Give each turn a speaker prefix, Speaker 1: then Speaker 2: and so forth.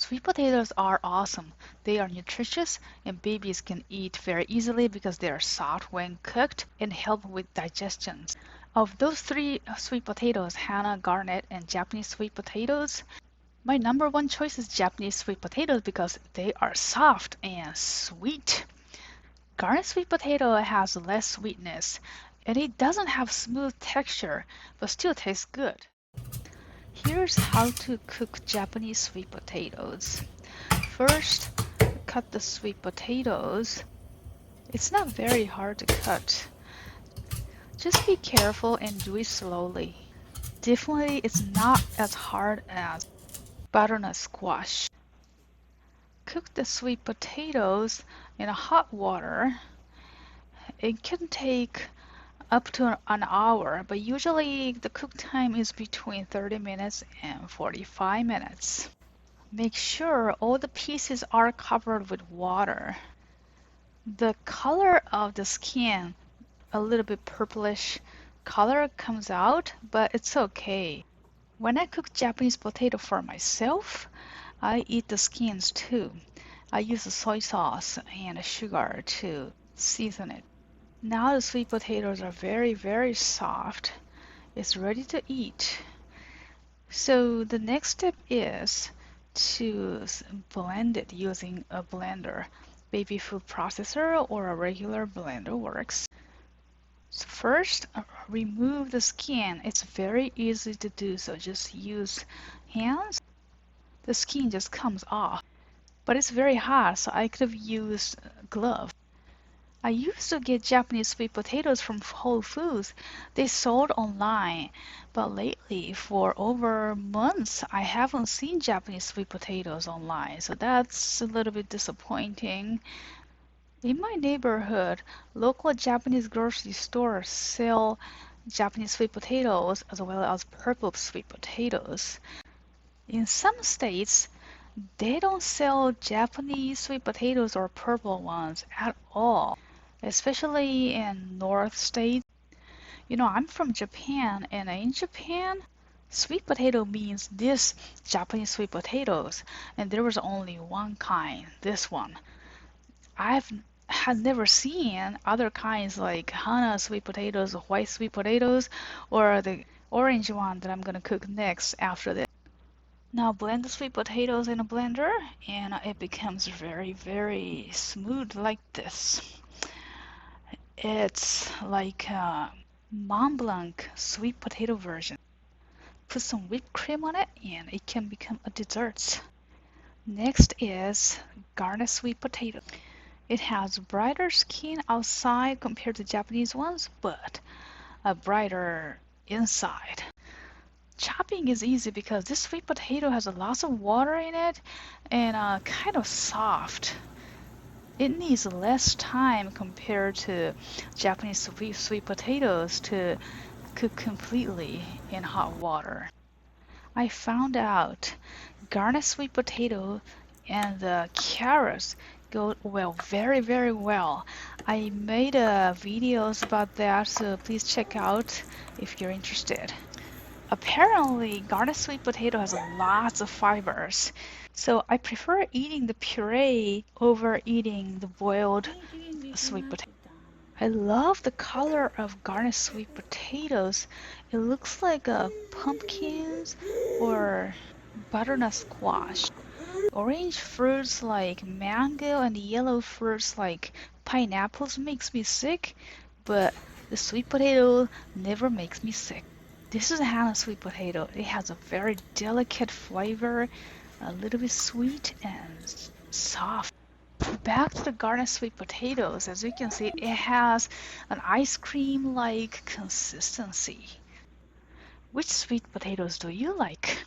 Speaker 1: Sweet potatoes are awesome. They are nutritious and babies can eat very easily because they are soft when cooked and help with digestion. Of those three sweet potatoes, Hana, Garnet, and Japanese sweet potatoes, my number one choice is Japanese sweet potatoes because they are soft and sweet. Garnet sweet potato has less sweetness and it doesn't have smooth texture but still tastes good. Here's how to cook Japanese sweet potatoes. First, cut the sweet potatoes. It's not very hard to cut. Just be careful and do it slowly. Definitely, it's not as hard as butternut squash. Cook the sweet potatoes in hot water. It can take up to an hour, but usually the cook time is between 30 minutes and 45 minutes. Make sure all the pieces are covered with water. The color of the skin, a little bit purplish color comes out, but it's okay. When I cook Japanese potato for myself, I eat the skins too. I use the soy sauce and sugar to season it. Now the sweet potatoes are very, very soft. It's ready to eat. So the next step is to blend it using a blender. Baby food processor or a regular blender works. So first, remove the skin. It's very easy to do, so just use hands. The skin just comes off. But it's very hot, so I could have used a glove. I used to get Japanese sweet potatoes from Whole Foods. They sold online, but lately, for over months, I haven't seen Japanese sweet potatoes online, so that's a little bit disappointing. In my neighborhood, local Japanese grocery stores sell Japanese sweet potatoes as well as purple sweet potatoes. In some states, they don't sell Japanese sweet potatoes or purple ones at all, especially in North states. You know, I'm from Japan, and in Japan, sweet potato means this Japanese sweet potatoes, and there was only one kind, this one. I've had never seen other kinds like Hana sweet potatoes, white sweet potatoes, or the orange one that I'm gonna cook next after this. Now blend the sweet potatoes in a blender and it becomes very, very smooth like this. It's like a Mont Blanc sweet potato version. Put some whipped cream on it and it can become a dessert. Next is Garnet sweet potato. It has brighter skin outside compared to Japanese ones, but a brighter inside. Chopping is easy because this sweet potato has a lot of water in it and kind of soft. It needs less time compared to Japanese sweet potatoes to cook completely in hot water. I found out garnet sweet potato and the carrots go well, very, very well. I made videos about that, so please check out if you're interested. Apparently, garnet sweet potato has lots of fibers, so I prefer eating the puree over eating the boiled sweet potato. I love the color of garnet sweet potatoes. It looks like pumpkins or butternut squash. Orange fruits like mango and yellow fruits like pineapples makes me sick, but the sweet potato never makes me sick. This is a Hana sweet potato. It has a very delicate flavor, a little bit sweet and soft. Back to the garnet sweet potatoes, as you can see, it has an ice cream-like consistency. Which sweet potatoes do you like?